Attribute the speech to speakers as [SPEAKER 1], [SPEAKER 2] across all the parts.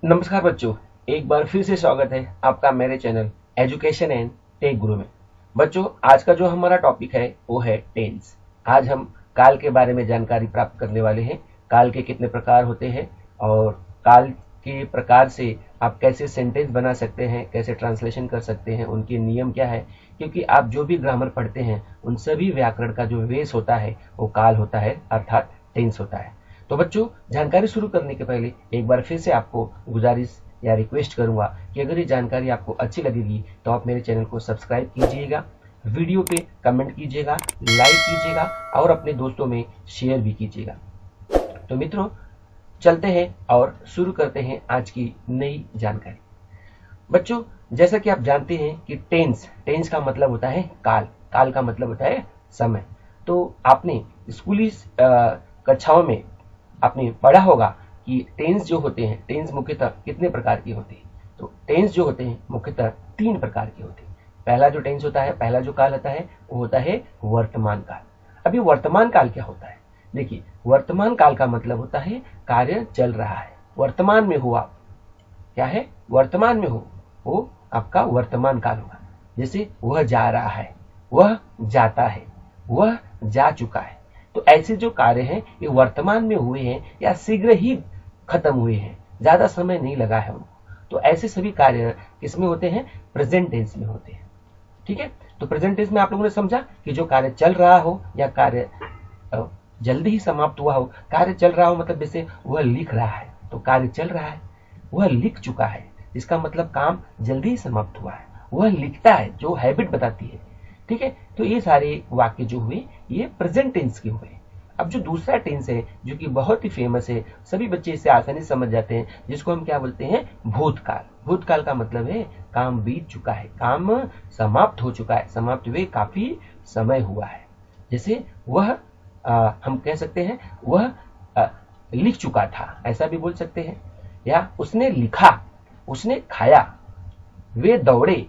[SPEAKER 1] नमस्कार बच्चों, एक बार फिर से स्वागत है आपका मेरे चैनल एजुकेशन एंड टेक गुरु में। बच्चों, आज का जो हमारा टॉपिक है वो है टेंस। आज हम काल के बारे में जानकारी प्राप्त करने वाले हैं। काल के कितने प्रकार होते हैं और काल के प्रकार से आप कैसे सेंटेंस बना सकते हैं, कैसे ट्रांसलेशन कर सकते हैं, उनके नियम क्या है। क्योंकि आप जो भी ग्रामर पढ़ते हैं उन सभी व्याकरण का जो बेस होता है वो काल होता है, अर्थात टेंस होता है। तो बच्चों, जानकारी शुरू करने के पहले एक बार फिर से आपको गुजारिश या रिक्वेस्ट करूंगा कि अगर ये जानकारी आपको अच्छी लगेगी तो आप मेरे चैनल को सब्सक्राइब कीजिएगा, वीडियो पे कमेंट कीजिएगा, लाइक कीजिएगा और अपने दोस्तों में शेयर भी कीजिएगा। तो मित्रों, चलते हैं और शुरू करते हैं आज की नई जानकारी। बच्चों, जैसा कि आप जानते हैं कि टेंस का मतलब होता है काल, काल का मतलब होता है समय। तो आपने स्कूली कक्षाओं में आपने पढ़ा होगा कि टेंस जो होते हैं, टेंस मुख्यतः कितने प्रकार की होती है। तो टेंस जो होते हैं मुख्यतः 3 प्रकार के होते हैं। पहला जो टेंस होता है, पहला जो काल होता है वो होता है वर्तमान काल। अभी वर्तमान काल क्या होता है? देखिए, वर्तमान काल का मतलब होता है कार्य चल रहा है, वर्तमान में हो आप। क्या है? वर्तमान में हो, वो आपका वर्तमान काल होगा। जैसे वह जा रहा है, वह जाता है, वह जा चुका है। तो ऐसे जो कार्य हैं ये वर्तमान में हुए हैं या शीघ्र ही खत्म हुए हैं, ज्यादा समय नहीं लगा है उनको। तो ऐसे सभी कार्य किसमें होते हैं? प्रेजेंट टेंस में होते हैं। ठीक है, तो प्रेजेंट टेंस में आप लोगों ने समझा कि जो कार्य चल रहा हो या कार्य जल्दी ही समाप्त हुआ हो। कार्य चल रहा हो मतलब जैसे वह लिख रहा है तो कार्य चल रहा है, वह लिख चुका है इसका मतलब काम जल्दी ही समाप्त हुआ है, वह लिखता है जो हैबिट बताती है। ठीक है, तो ये सारे वाक्य जो हुए ये प्रेजेंट टेंस के हुए। अब जो दूसरा टेंस है जो कि बहुत ही फेमस है, सभी बच्चे इसे आसानी से समझ जाते हैं, जिसको हम क्या बोलते हैं? भूतकाल। भूतकाल का मतलब है काम बीत चुका है, काम समाप्त हो चुका है, समाप्त हुए काफी समय हुआ है। जैसे वह हम कह सकते हैं वह लिख चुका था, ऐसा भी बोल सकते हैं। या उसने लिखा, उसने खाया, वे दौड़े।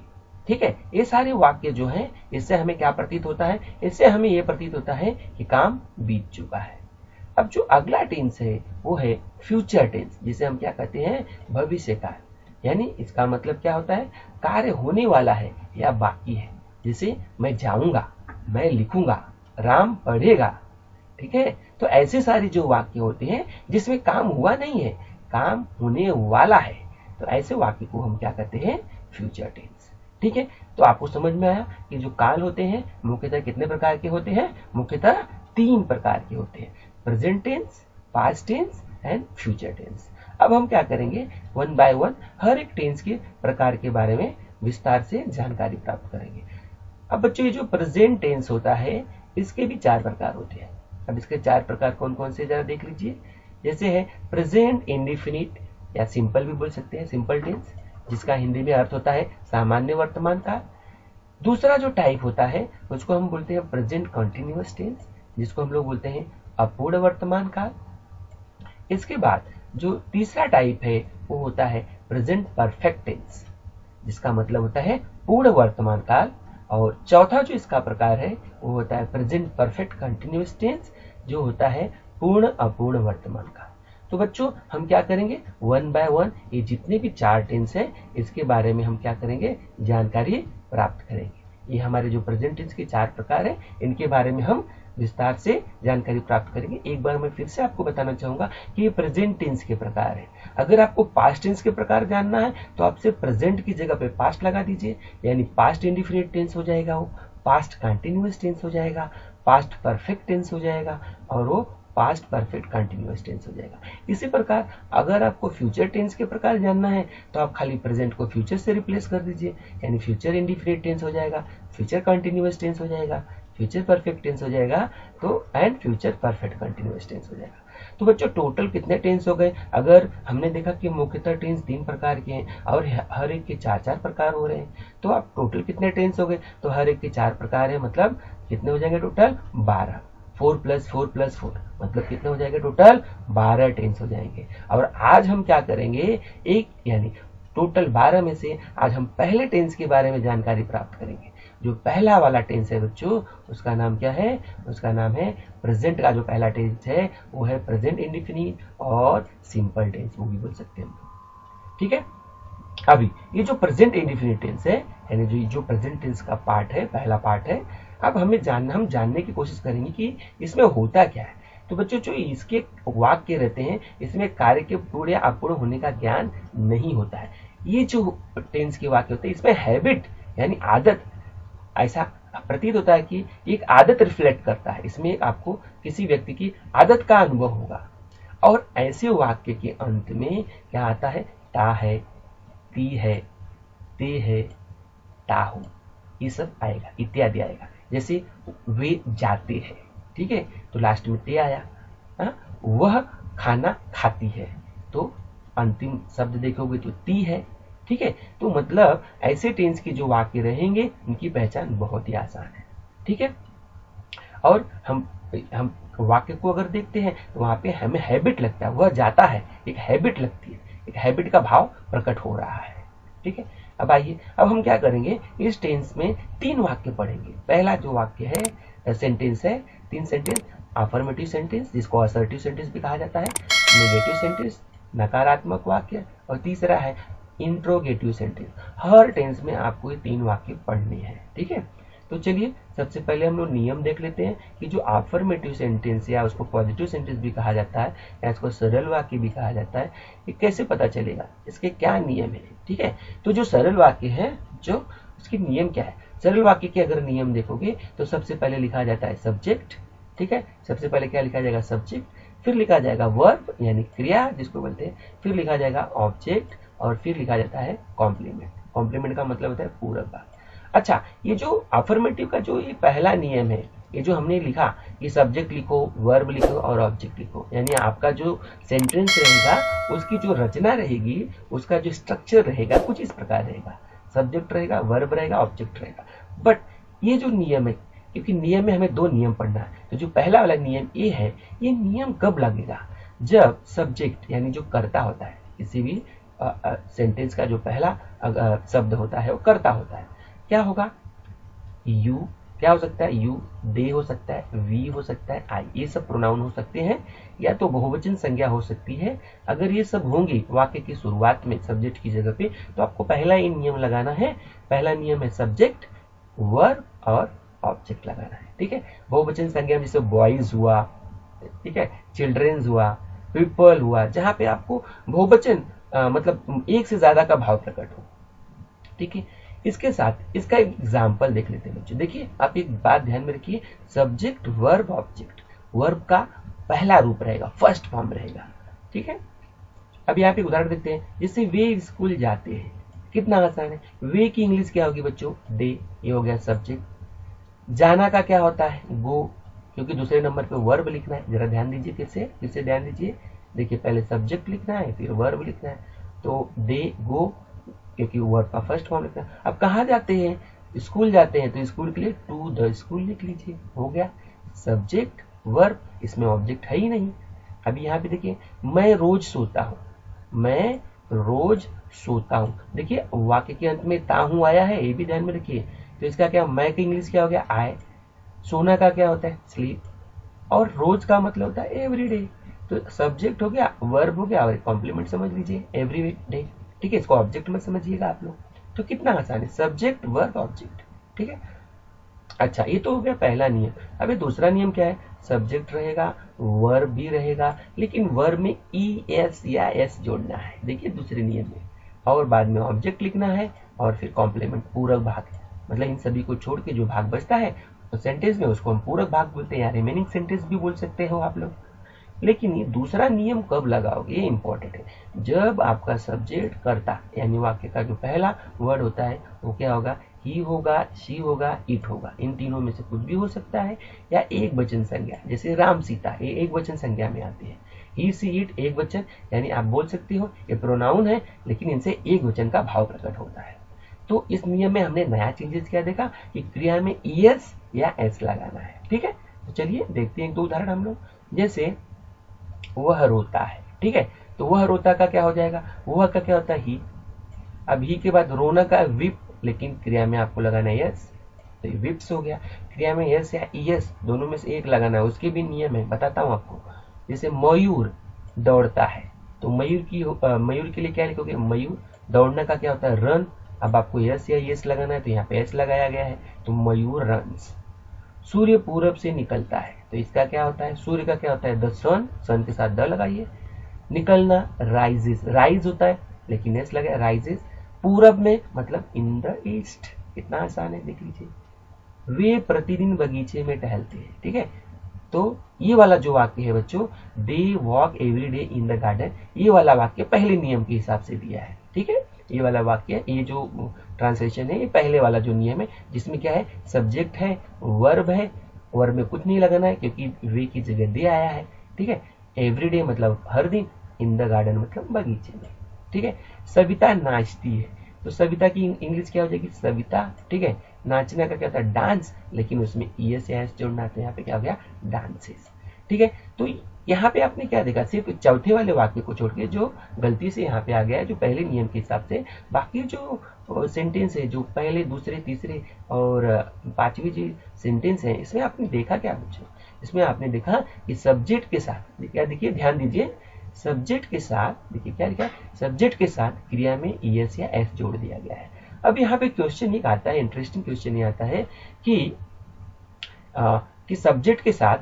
[SPEAKER 1] ठीक है, ये सारे वाक्य जो हैं इससे हमें क्या प्रतीत होता है? इससे हमें यह प्रतीत होता है कि काम बीत चुका है। अब जो अगला टेंस है वो है फ्यूचर टेंस, जिसे हम क्या कहते हैं? भविष्य काल। यानी इसका मतलब क्या होता है? कार्य होने वाला है या बाकी है। जैसे मैं जाऊंगा, मैं लिखूंगा, राम पढ़ेगा। ठीक है, तो ऐसे सारे जो वाक्य होते हैं जिसमें काम हुआ नहीं है, काम होने वाला है, तो ऐसे वाक्य को हम क्या कहते हैं? Future tense. ठीक है, तो आपको समझ में आया कि जो काल होते हैं मुख्यतः कितने प्रकार के होते हैं? मुख्यतः 3 प्रकार के होते हैं, present tense, past tense and future tense. अब हम क्या करेंगे? वन बाय वन हर एक टेंस के प्रकार के बारे में विस्तार से जानकारी प्राप्त करेंगे। अब बच्चों, ये जो प्रेजेंट टेंस होता है इसके भी 4 प्रकार होते हैं। अब इसके 4 प्रकार कौन कौन से जरा देख लीजिए। जैसे है प्रेजेंट इंडेफिनिट या सिंपल भी बोल सकते हैं, सिंपल टेंस, जिसका हिंदी में अर्थ होता है सामान्य वर्तमान काल। दूसरा जो टाइप होता है उसको हम बोलते हैं प्रेजेंट कंटिन्यूअस टेंस, जिसको हम लोग बोलते हैं अपूर्ण वर्तमान काल। इसके बाद जो तीसरा टाइप है वो होता है प्रेजेंट परफेक्ट टेंस, जिसका मतलब होता है पूर्ण वर्तमान काल। और चौथा जो इसका प्रकार है वो होता है प्रेजेंट परफेक्ट कंटिन्यूअस टेंस, जो होता है पूर्ण अपूर्ण वर्तमान काल। तो बच्चों, हम क्या करेंगे? वन बाय वन ये जितने भी 4 टेंस है इसके बारे में हम क्या करेंगे? जानकारी प्राप्त करेंगे। ये हमारे जो प्रेजेंट टेंस के 4 प्रकार है इनके बारे में हम विस्तार से जानकारी प्राप्त करेंगे। एक बार मैं फिर से आपको बताना चाहूंगा कि ये प्रेजेंट टेंस के प्रकार है। अगर आपको पास्ट टेंस के प्रकार जानना है तो आप सिर्फ प्रेजेंट की जगह पे पास्ट लगा दीजिए, यानी पास्ट इंडिफिनिट टेंस हो जाएगा, वो पास्ट कंटिन्यूअस टेंस हो जाएगा, पास्ट परफेक्ट टेंस हो जाएगा और वो पास्ट परफेक्ट कंटिन्यूअस टेंस हो जाएगा। इसी प्रकार अगर आपको फ्यूचर टेंस के प्रकार जानना है तो आप खाली प्रेजेंट को फ्यूचर से रिप्लेस कर दीजिए, यानी फ्यूचर इंडिफिनिट टेंस हो जाएगा, फ्यूचर कंटिन्यूअस टेंस हो जाएगा, फ्यूचर परफेक्ट टेंस हो जाएगा, तो and future perfect continuous tense हो जाएगा। तो बच्चों, टोटल कितने टेंस हो गए? अगर हमने देखा कि मुख्यतः टेंस 3 प्रकार के हैं और हर एक के 4-4 प्रकार हो रहे हैं, तो अब टोटल कितने टेंस हो गए? तो हर एक के 4 प्रकार है, मतलब कितने हो जाएंगे टोटल? 12। 4 + 4 + 4 मतलब कितने हो जाएंगे? टोटल 12 टेंस हो जाएंगे। और आज हम क्या करेंगे? यानी टोटल 12 में से आज हम पहले टेंस के बारे में जानकारी प्राप्त करेंगे। जो पहला वाला टेंस है बच्चों, उसका नाम क्या है? उसका नाम है प्रेजेंट का जो पहला टेंस है वो है प्रेजेंट इंडेफिनिट और सिंपल टेंस, वो भी बोल सकते हैं। ठीक है। अभी ये जो प्रेजेंट इंडेफिनिट टेंस है, यानी जो प्रेजेंट टेंस का पार्ट है, पहला पार्ट है, अब हम जानने की कोशिश करेंगे कि इसमें होता क्या है। तो बच्चों जो इसके वाक्य रहते हैं, इसमें कार्य के पूर्ण या अपूर्ण होने का ज्ञान नहीं होता है। ये जो टेंस के वाक्य होते हैं, इसमें हैबिट यानी आदत, ऐसा प्रतीत होता है कि एक आदत रिफ्लेक्ट करता है। इसमें आपको किसी व्यक्ति की आदत का अनुभव होगा। और ऐसे वाक्य के अंत में क्या आता है, ता है, ती है, ते है, ता हो, ये सब आएगा, इत्यादि आएगा। जैसे वे जाते हैं, ठीक है, तो लास्ट में ते आया। वह खाना खाती है, तो अंतिम शब्द देखोगे तो ती है, ठीक है। तो मतलब ऐसे टेंस के जो वाक्य रहेंगे उनकी पहचान बहुत ही आसान है, ठीक है। और हम वाक्य को अगर देखते हैं तो वहां पे हमें हैबिट लगता है, वह जाता है, एक हैबिट लगती है, एक हैबिट का भाव प्रकट हो रहा है, ठीक है। अब आइए, अब हम क्या करेंगे, इस टेंस में 3 वाक्य पढ़ेंगे। पहला जो वाक्य है, सेंटेंस है, 3 सेंटेंस, अफर्मेटिव सेंटेंस जिसको असर्टिव सेंटेंस भी कहा जाता है, नेगेटिव सेंटेंस नकारात्मक वाक्य, और तीसरा है इंट्रोगेटिव सेंटेंस। हर टेंस में आपको ये 3 वाक्य पढ़ने हैं, ठीक है। तो चलिए सबसे पहले हम लोग नियम देख लेते हैं कि जो अफर्मेटिव सेंटेंस या उसको पॉजिटिव सेंटेंस भी कहा जाता है या इसको सरल वाक्य भी कहा जाता है, ये कैसे पता चलेगा, इसके क्या नियम है, ठीक है। तो जो सरल वाक्य है, जो उसके नियम क्या है, सरल वाक्य के अगर नियम देखोगे तो सबसे पहले लिखा जाता है सब्जेक्ट, ठीक है। सबसे पहले क्या लिखा जाएगा, सब्जेक्ट, फिर लिखा जाएगा वर्ब यानी क्रिया जिसको बोलते हैं, फिर लिखा जाएगा ऑब्जेक्ट, और फिर लिखा जाता है कॉम्प्लीमेंट। कॉम्प्लीमेंट का मतलब होता है पूरक वाक्य। अच्छा, ये जो अफर्मेटिव का जो ये पहला नियम है, ये जो हमने लिखा कि सब्जेक्ट लिखो, वर्ब लिखो और ऑब्जेक्ट लिखो, यानी आपका जो सेंटेंस रहेगा उसकी जो रचना रहेगी, उसका जो स्ट्रक्चर रहेगा कुछ इस प्रकार रहेगा, सब्जेक्ट रहेगा, वर्ब रहेगा, ऑब्जेक्ट रहेगा। बट ये जो नियम है, क्योंकि नियम में हमें 2 नियम पढ़ना है, तो जो पहला वाला नियम ये है, ये नियम कब लगेगा, जब सब्जेक्ट यानी जो कर्ता होता है, किसी भी सेंटेंस का जो पहला शब्द होता है वो कर्ता होता है। क्या होगा, यू, क्या हो सकता है, यू, दे हो सकता है, वी हो सकता है, आई, ये सब प्रोनाउन हो सकते हैं, या तो बहुवचन संज्ञा हो सकती है। अगर ये सब होंगे वाक्य की शुरुआत में सब्जेक्ट की जगह पे, तो आपको पहला ही नियम लगाना है। पहला नियम है सब्जेक्ट, वर्ब और ऑब्जेक्ट लगाना है, ठीक है। बहुवचन संज्ञा जैसे बॉयज हुआ, ठीक है, चिल्ड्रेन्स हुआ, पीपल हुआ, जहां पे आपको बहुवचन मतलब एक से ज्यादा का भाव प्रकट हो, ठीक है। इसके साथ इसका एक एग्जाम्पल देख लेते हैं बच्चों। देखिए, आप एक बात ध्यान में रखिए, सब्जेक्ट, वर्ब, ऑब्जेक्ट, वर्ब का पहला रूप रहेगा, फर्स्ट फॉर्म रहेगा, ठीक है। अब यहाँ पे उदाहरण देखते हैं, जैसे वे स्कूल जाते हैं, कितना आसान है। वे की इंग्लिश क्या होगी बच्चों, दे, ये हो गया सब्जेक्ट। जाना का क्या होता है, गो, क्योंकि दूसरे नंबर पे वर्ब लिखना है। जरा ध्यान दीजिए, फिर से ध्यान दीजिए। देखिए, पहले सब्जेक्ट लिखना है, फिर वर्ब लिखना है, तो दे गो, क्योंकि वर्ब का फर्स्ट फॉर्म लिखना है। अब कहाँ जाते हैं, स्कूल जाते हैं, तो स्कूल के लिए टू द स्कूल लिख लीजिए, हो गया सब्जेक्ट वर्ब, इसमें ऑब्जेक्ट है ही नहीं। अभी यहाँ पे देखिए, मैं रोज सोता हूँ, मैं रोज सोता हूँ। देखिए वाक्य के अंत में ताहू आया है, ये भी ध्यान में रखिए। तो इसका क्या, मैं का इंग्लिश क्या हो गया, आई। सोना का क्या होता है, स्लीप। और रोज का मतलब होता है एवरी डे। तो सब्जेक्ट हो गया, वर्ब हो गया, और कॉम्प्लीमेंट समझ लीजिए, एवरी डे, ठीक है। इसको ऑब्जेक्ट में समझिएगा आप लोग, तो कितना आसान है, सब्जेक्ट, वर्ब, ऑब्जेक्ट, ठीक है। अच्छा, ये तो हो गया पहला नियम। अब दूसरा नियम क्या है, सब्जेक्ट रहेगा, वर्ब भी रहेगा, लेकिन वर्ब में ई एस या एस जोड़ना है, देखिए दूसरे नियम में, और बाद में ऑब्जेक्ट लिखना है, और फिर कॉम्प्लीमेंट, पूरक भाग, मतलब इन सभी को छोड़ के जो भाग बचता है तो सेंटेंस में, उसको हम पूरक भाग बोलते हैं, या रिमेनिंग सेंटेंस भी बोल सकते हो आप लोग। लेकिन ये दूसरा नियम कब लगाओगे, ये इंपॉर्टेंट है, जब आपका सब्जेक्ट कर्ता यानी वाक्य का जो पहला वर्ड होता है वो क्या होगा, ही होगा, शी होगा, इट होगा। इन तीनों में से कुछ भी हो सकता है, या एक वचन संज्ञा, जैसे राम सीता, ये एक वचन संज्ञा में आती है। ही सी इट एक वचन, यानी आप बोल सकते हो ये प्रोनाउन है, लेकिन इनसे एक वचन का भाव प्रकट होता है। तो इस नियम में हमने नया चेंजेस क्या देखा कि क्रिया में ईएस या एस लगाना है, ठीक है। तो चलिए देखते हैं 2 उदाहरण हम लोग। जैसे वह रोता है, ठीक है, तो वह रोता का क्या हो जाएगा, वह का क्या होता है, ही। अब ही के बाद रोना का विप, लेकिन क्रिया में आपको लगाना है यस, तो ये विप्स हो गया। क्रिया में यस या ईएस दोनों में से एक लगाना है, उसके भी नियम है, बताता हूं आपको। जैसे मयूर दौड़ता है, तो मयूर के लिए क्या लिखोगे, मयूर। दौड़ने का क्या होता है, रन। अब आपको यस या यस लगाना है तो यहाँ पे एस लगाया गया है, तो मयूर रन्स। सूर्य पूरब से निकलता है, तो इसका क्या होता है, सूर्य का क्या होता है, द सन। सन के साथ द लगाइए। निकलना राइजेस, राइज होता है लेकिन एस लगे, राइजेस। पूरब में मतलब इन द ईस्ट। कितना आसान है, देख लीजिए। वे प्रतिदिन बगीचे में टहलते हैं, ठीक है। तो ये वाला जो वाक्य है बच्चों, they walk every day in the garden, ये वाला वाक्य पहले नियम के हिसाब से दिया है, ठीक है। ये वाला वाक्य, ये जो ट्रांसलेशन है, ये पहले वाला जो नियम है, जिसमें क्या है, सब्जेक्ट है, वर्ब है। वर्ब में कुछ नहीं लगाना है क्योंकि वे की जगह दे आया है, ठीक है। एवरीडे मतलब हर दिन, इन द गार्डन मतलब बगीचे में, ठीक है। सविता नाचती है, तो सविता की इंग्लिश क्या हो जाएगी, सविता, ठीक है। नाचने का क्या होता है, डांस, लेकिन उसमें ईएस या एस जोड़ना है, तो यहाँ पे क्या हो गया, डांसेस, ठीक है। तो यहाँ पे आपने क्या देखा, सिर्फ चौथे वाले वाक्य को छोड़ के जो गलती से यहाँ पे आ गया है, जो पहले नियम के हिसाब से, बाकी जो सेंटेंस है, जो पहले, दूसरे, तीसरे और पांचवी जो सेंटेंस है, इसमें आपने देखा क्या बच्चों, इसमें आपने देखा कि सब्जेक्ट के साथ, क्या देखिए, ध्यान दीजिए, सब्जेक्ट के साथ, देखिए क्या लिखा है, सब्जेक्ट के साथ क्रिया में ईएस या एस जोड़ दिया गया है। अब यहाँ पे क्वेश्चन ये आता है, इंटरेस्टिंग क्वेश्चन ये आता है कि सब्जेक्ट के साथ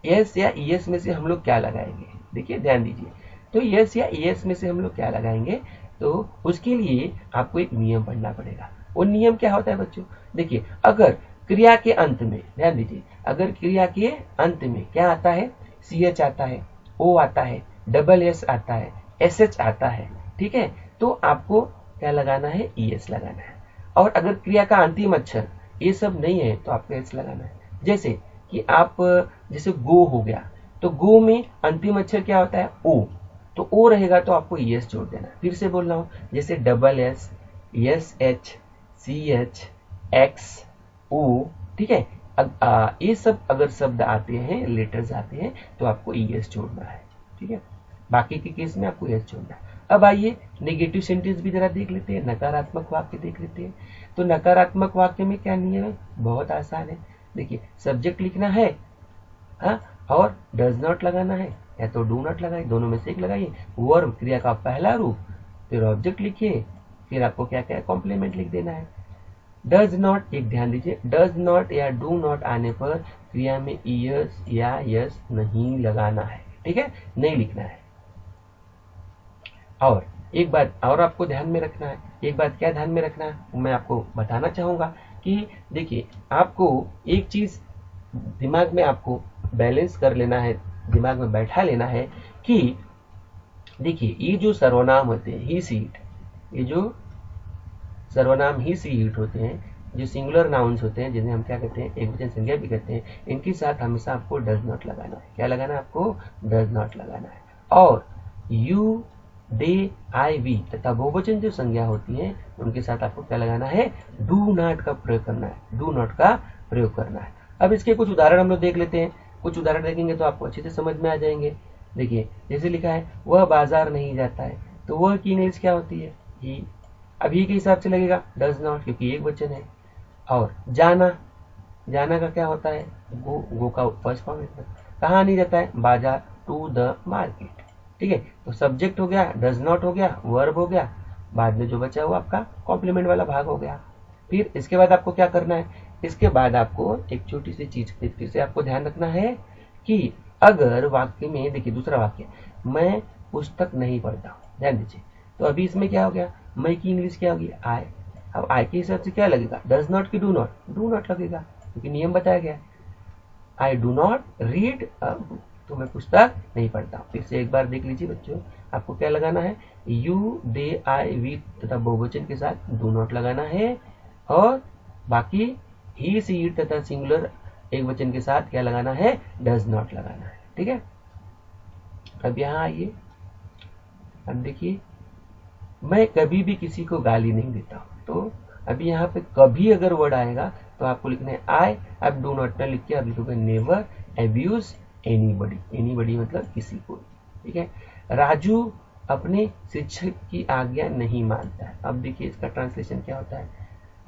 [SPEAKER 1] एस या ईएस में से हम लोग क्या लगाएंगे। देखिए ध्यान दीजिए, तो एस या ईएस में से हम लोग क्या लगाएंगे, तो उसके लिए आपको एक नियम पढ़ना पड़ेगा। वो नियम क्या होता है बच्चों, देखिए, अगर क्रिया के अंत में, ध्यान दीजिए, अगर क्रिया के अंत में क्या आता है, सी एच आता है, ओ आता है, डबल एस आता है, एस एच आता है, ठीक है, तो आपको क्या लगाना है, ईएस लगाना है। और अगर क्रिया का अंतिम अक्षर ये सब नहीं है तो आपको एस लगाना है। जैसे कि आप, जैसे गो हो गया, तो गो में अंतिम अक्षर क्या होता है, ओ, तो ओ रहेगा तो आपको ईएस जोड़ देना। फिर से बोल रहा हूं, जैसे double S, S H, C H, X, O, ठीक है। ये सब अगर शब्द आते हैं, लेटर्स आते हैं, तो आपको ईएस जोड़ना है, ठीक है। बाकी के केस में आपको एस जोड़ना है। अब आइए नेगेटिव सेंटेंस भी जरा देख लेते हैं, नकारात्मक वाक्य देख लेते हैं। तो नकारात्मक वाक्य में क्या नियम है, बहुत आसान है। देखिए, सब्जेक्ट लिखना है, हाँ, और डज नॉट लगाना है, या तो डू नॉट लगाइए, दोनों में से एक लगाइए। वर्ब क्रिया का पहला रूप, फिर ऑब्जेक्ट लिखिए, फिर आपको क्या क्या कॉम्प्लीमेंट लिख देना है। डज नॉट, एक ध्यान दीजिए, डज नॉट या डू नॉट आने पर क्रिया में ईएस या यस नहीं लगाना है, ठीक है, नहीं लिखना है। और एक बात और आपको ध्यान में रखना है, एक बात क्या ध्यान में रखना है, मैं आपको बताना चाहूंगा कि देखिए, आपको एक चीज दिमाग में आपको बैलेंस कर लेना है, दिमाग में बैठा लेना है कि देखिए, ये जो सर्वनाम होते हैं, ही सीट, ये जो सर्वनाम ही सीट होते हैं, जो सिंगुलर नाउन्स होते हैं, जिन्हें हम क्या कहते हैं, एक वचन संज्ञा भी कहते हैं, इनके साथ हमेशा आपको डज नॉट लगाना है। क्या लगाना है, आपको डज नॉट लगाना है। और यू, दे, आई, वी तथा बहुवचन जो संज्ञा होती हैं, उनके साथ आपको क्या लगाना है, डू नॉट का प्रयोग करना है, डू नॉट का प्रयोग करना है। अब इसके कुछ उदाहरण हम लोग देख लेते हैं, कुछ उदाहरण देखेंगे तो आपको अच्छे से समझ में आ जाएंगे। देखिए, जैसे लिखा है, वह बाजार नहीं जाता है, तो वह की इंग्लिश क्या होती है, ही। अब ही के हिसाब से लगेगा डज नॉट, क्योंकि एक वचन है। और जाना, जाना का क्या होता है, गो, गो का फर्स्ट फॉर्म है। कहाँ नहीं जाता है, बाजार, टू द मार्केट, ठीक है। तो सब्जेक्ट हो गया, डज नॉट हो गया, वर्ब हो गया, बाद में जो बचा वो आपका कॉम्प्लीमेंट वाला भाग हो गया। फिर इसके बाद आपको क्या करना है, इसके बाद आपको एक छोटी सी चीज फिर से आपको ध्यान रखना है कि अगर वाक्य में, देखिए दूसरा वाक्य, मैं पुस्तक नहीं पढ़ता हूँ, ध्यान दीजिए, तो अभी इसमें क्या हो गया, मैं की इंग्लिश क्या होगी, आई। अब आई के हिसाब से क्या लगेगा, डज नॉट की डू नॉट, डू नॉट लगेगा, क्योंकि नियम बताया गया, I do not read a book, तो मैं पुस्तक नहीं पढ़ता। फिर से एक बार देख लीजिए बच्चों, आपको क्या लगाना है, यू, दे, आई, वी तथा बहुवचन के साथ डू नॉट लगाना है, और बाकी ही, सी, इट तथा सिंगुलर एक वचन के साथ क्या लगाना है, डज नॉट लगाना है, ठीक है। अब यहाँ आइए, अब देखिए, मैं कभी भी किसी को गाली नहीं देता हूँ, तो अभी यहाँ पे कभी अगर वर्ड आएगा तो आपको लिखना है आई। अब डू नॉट लिख के आप लिखोगे नेवर अब्यूज एनीबडी, एनीबडी मतलब किसी को, ठीक है। राजू अपने शिक्षक की आज्ञा नहीं मानता है। अब देखिए इसका ट्रांसलेशन क्या होता है,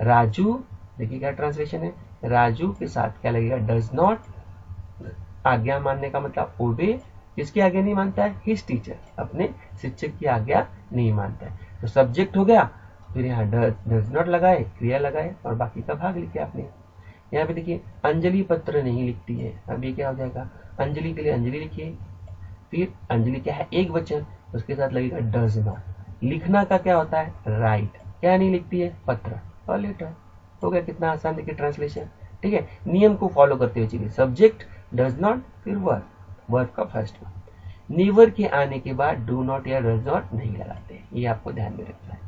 [SPEAKER 1] राजू, देखिए क्या ट्रांसलेशन है, राजू के साथ क्या लगेगा, डज नॉट, आज्ञा मानने का मतलब ओबे, किसकी आज्ञा नहीं मानता है? हिज टीचर, अपने शिक्षक की आज्ञा नहीं मानता है। तो सब्जेक्ट हो गया, फिर यहाँ डज नॉट लगाए, क्रिया लगाए और बाकी का भाग लिखे आपने। यहाँ पे देखिए अंजलि पत्र नहीं लिखती है, अब ये क्या हो जाएगा? अंजलि के लिए अंजलि लिखिए, फिर अंजलि क्या है? एक वचन, उसके साथ लगेगा डज नॉट। लिखना का क्या होता है? राइट। क्या नहीं लिखती है? पत्र और लेटर। हो गया, कितना आसान देखिए ट्रांसलेशन। ठीक है, नियम को फॉलो करते हुए चलिए। सब्जेक्ट डज नॉट, फिर वर्ब, वर्ब का फर्स्ट वर्ब। नेवर के आने के बाद डू नॉट या डज नॉट नहीं लगाते, ये आपको ध्यान में रखना है।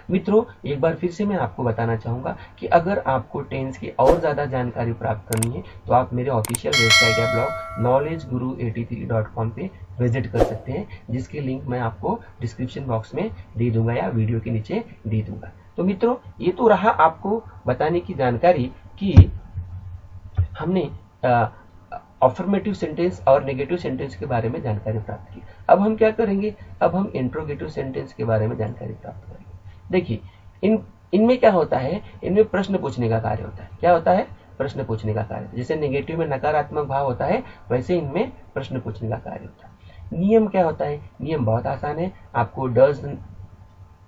[SPEAKER 1] मित्रों, एक बार फिर से मैं आपको बताना चाहूंगा कि अगर आपको टेंस की और ज्यादा जानकारी प्राप्त करनी है तो आप मेरे ऑफिशियल वेबसाइट या ब्लॉग knowledgeguru83.com पे विजिट कर सकते हैं, जिसकी लिंक मैं आपको डिस्क्रिप्शन बॉक्स में दे दूंगा या वीडियो के नीचे दे दूंगा। तो मित्रों, ये तो रहा आपको बताने की जानकारी कि हमने अफर्मेटिव सेंटेंस और नेगेटिव सेंटेंस के बारे में जानकारी प्राप्त की। अब हम क्या करेंगे? अब हम इंट्रोगेटिव सेंटेंस के बारे में जानकारी प्राप्त करेंगे। देखिए, इनमें क्या होता है? इनमें प्रश्न पूछने का कार्य होता है। क्या होता है? प्रश्न पूछने का कार्य। जैसे नेगेटिव में नकारात्मक भाव होता है, वैसे इनमें प्रश्न पूछने का कार्य होता है। नियम क्या होता है? नियम बहुत आसान है। आपको डज,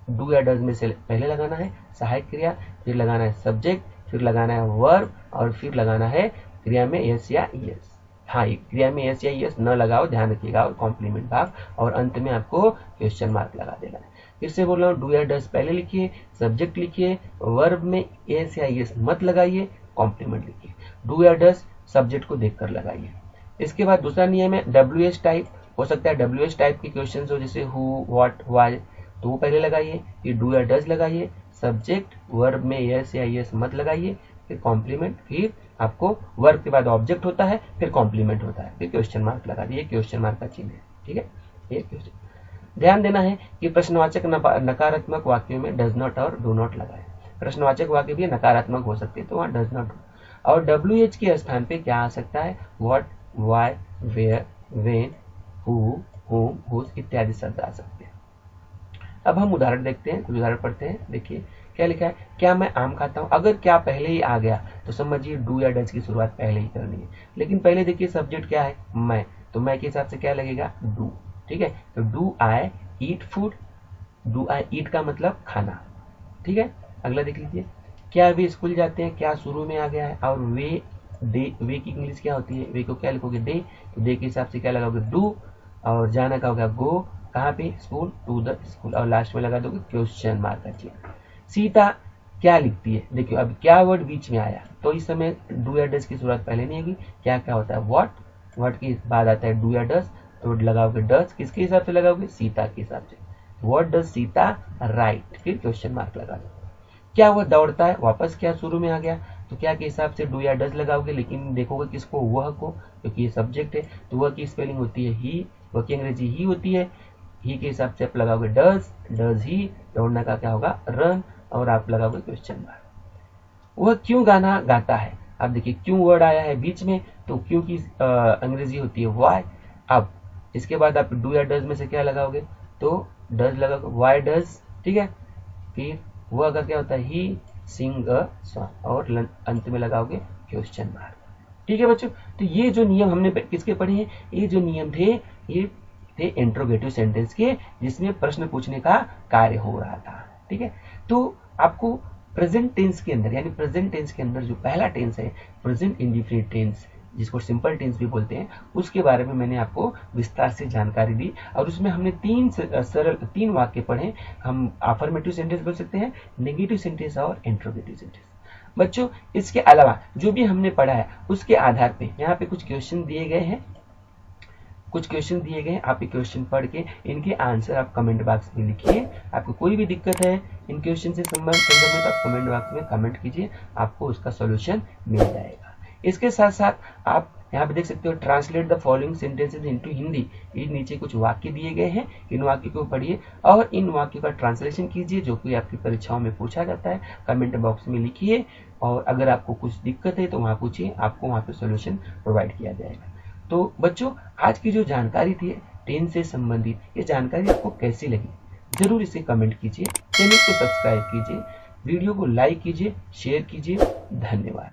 [SPEAKER 1] डू या डज में से पहले लगाना है सहायक क्रिया, फिर लगाना है सब्जेक्ट, फिर लगाना है वर्ब और फिर लगाना है क्रिया में यस या यस। हाँ, क्रिया में यस या यस न लगाओ, ध्यान रखिएगा, और कॉम्प्लीमेंट भाग, और अंत में आपको क्वेश्चन मार्क लगा देना है। फिर से बोल रहा हूँ, डू या डज पहले लिखिए, सब्जेक्ट लिखिए, वर्ब में एस या यस मत लगाइए, कॉम्प्लीमेंट लिखिए। डू या डज सब्जेक्ट को देखकर लगाइए। इसके बाद दूसरा नियम है WH टाइप। हो सकता है WH टाइप के क्वेश्चन हो, जैसे हु, व्हाट, व्हाई, तो वो पहले लगाइए, फिर डू या डज लगाइए, सब्जेक्ट, वर्ब में एस या यस मत लगाइए, फिर कॉम्प्लीमेंट, फिर आपको वर्ब के बाद ऑब्जेक्ट होता है, फिर कॉम्प्लीमेंट होता है, फिर क्वेश्चन मार्क लगा दिए। क्वेश्चन मार्क का चिन्ह है। ठीक है, ये क्वेश्चन। ध्यान देना है कि प्रश्नवाचक नकारात्मक वाक्यों में डज नॉट और डू नॉट लगाए। प्रश्नवाचक वाक्य भी नकारात्मक हो सकते हैं, तो वहां डज नॉट। और WH के स्थान पे क्या आ सकता है? What, why, where, when, who, whom, whose इत्यादि शब्द आ सकते हैं। अब हम उदाहरण देखते हैं, कुछ उदाहरण पढ़ते हैं। देखिए क्या लिखा है? क्या मैं आम खाता हूँ? अगर क्या पहले ही आ गया तो समझिए डू या डज की शुरुआत पहले ही करनी है। लेकिन पहले देखिए सब्जेक्ट क्या है? मैं, तो मैं के हिसाब से क्या लगेगा? डू। ठीक है, तो do I eat food, do I eat का मतलब खाना। ठीक है, अगला देख लीजिए, क्या वे स्कूल जाते हैं? क्या शुरू में आ गया है, और वे, डे, वे की इंग्लिश क्या होती है? वे को क्या लिखोगे? डे, तो डे के हिसाब से क्या लगाओगे? डू, और जाना का होगा गो, कहाँ पे? स्कूल, टू द स्कूल, और लास्ट में लगा दोगे क्वेश्चन मार्क का चिन्ह। सीता क्या लिखती है? देखियो, अब क्या वर्ड बीच में आया तो इस समय डू या डज की शुरुआत पहले नहीं होगी। क्या क्या होता है? व्हाट, व्हाट के बाद आता है डू या डज, तो लगाओगे डज, किसके हिसाब से लगाओगे? सीता के हिसाब से। व्हाट डज सीता राइट, फिर क्वेश्चन मार्क लगा दो। क्या वह दौड़ता है? वापस क्या शुरू में आ गया, तो क्या के हिसाब से डू या डज लगाओगे, लेकिन देखोगे किसको? वह को, क्योंकि ये सब्जेक्ट है। तो वह की स्पेलिंग होती है ही, वह की अंग्रेजी ही होती है। ही के हिसाब से आप लगाओगे डज, डज ही, दौड़ना का क्या होगा? रन, और आप लगाओगे क्वेश्चन मार्क। वह क्यों गाना गाता है? अब देखिए क्यों वर्ड आया है बीच में, तो क्यों की अंग्रेजी होती है वाई। अब इसके बाद आप डू या डज में से क्या लगाओगे? तो डज लगाओगे, वाई डज। ठीक है, फिर वह का क्या होता है? ही सिंग अ सॉन्ग, और अंत में लगाओगे क्वेश्चन मार्क। ठीक है बच्चों, तो ये जो नियम हमने किसके पढ़े हैं? ये जो नियम थे, ये थे इंट्रोगेटिव सेंटेंस के, जिसमें प्रश्न पूछने का कार्य हो रहा था। ठीक है, तो आपको प्रेजेंट टेंस के अंदर, यानी प्रेजेंट टेंस के अंदर जो पहला टेंस है प्रेजेंट इंडिफिनिट टेंस, जिसको सिंपल टेंस भी बोलते हैं, उसके बारे में मैंने आपको विस्तार से जानकारी दी। और उसमें हमने तीन वाक्य पढ़े। हम अफर्मेटिव सेंटेंस बोल सकते हैं, नेगेटिव सेंटेंस और इंट्रोगेटिव सेंटेंस। बच्चों, इसके अलावा जो भी हमने पढ़ा है उसके आधार पे यहाँ पे कुछ क्वेश्चन दिए गए हैं, आप ये क्वेश्चन पढ़ के इनके आंसर आप कमेंट बॉक्स में लिखिए। आपको कोई भी दिक्कत है इन क्वेश्चन से संदर्भ में, तो आप कमेंट बॉक्स में कमेंट कीजिए, आपको उसका सॉल्यूशन मिल जाएगा। इसके साथ साथ आप यहाँ पे देख सकते हो, translate the following sentences into Hindi. ये नीचे कुछ वाक्य दिए गए हैं, इन वाक्यों को पढ़िए और इन वाक्यों का ट्रांसलेशन कीजिए, जो कि आपकी परीक्षाओं में पूछा जाता है। कमेंट बॉक्स में लिखिए, और अगर आपको कुछ दिक्कत है तो वहाँ पूछिए, आपको वहाँ पे सॉल्यूशन प्रोवाइड किया जाएगा। तो बच्चों, आज की जो जानकारी थी टेंस से संबंधित, ये जानकारी आपको कैसी लगी? जरूर इसे कमेंट कीजिए, चैनल को सब्सक्राइब कीजिए, वीडियो को लाइक कीजिए, शेयर कीजिए। धन्यवाद।